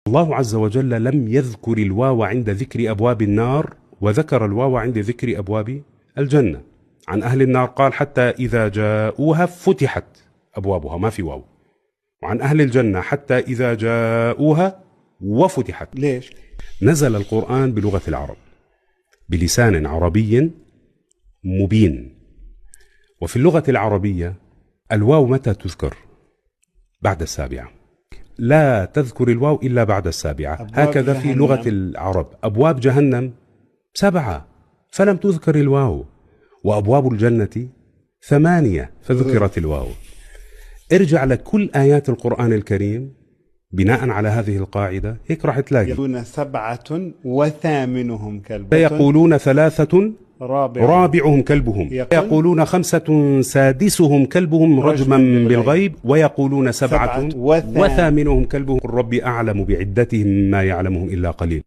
الله عز وجل لم يذكر الواو عند ذكر أبواب النار، وذكر الواو عند ذكر أبواب الجنة. عن أهل النار قال حتى إذا جاءوها فتحت أبوابها، ما في واو. وعن أهل الجنة حتى إذا جاءوها وفتحت. ليش؟ نزل القرآن بلغة العرب بلسان عربي مبين. وفي اللغة العربية الواو متى تذكر؟ بعد السابعة. لا تذكر الواو إلا بعد السابعة. هكذا في لغة العرب. أبواب جهنم 7 فلم تذكر الواو، وأبواب الجنة 8 فذكرت الواو. ارجع لكل آيات القرآن الكريم بناء على هذه القاعدة، هيك راح تلاقي يقولون 7 وثامنهم كلبهم، يقولون 3 رابعهم كلبهم، يقولون 5 سادسهم كلبهم رجما بالغيب، ويقولون 7 وثامنهم كلبهم. قل ربي أعلم بعدتهم ما يعلمهم إلا قليل.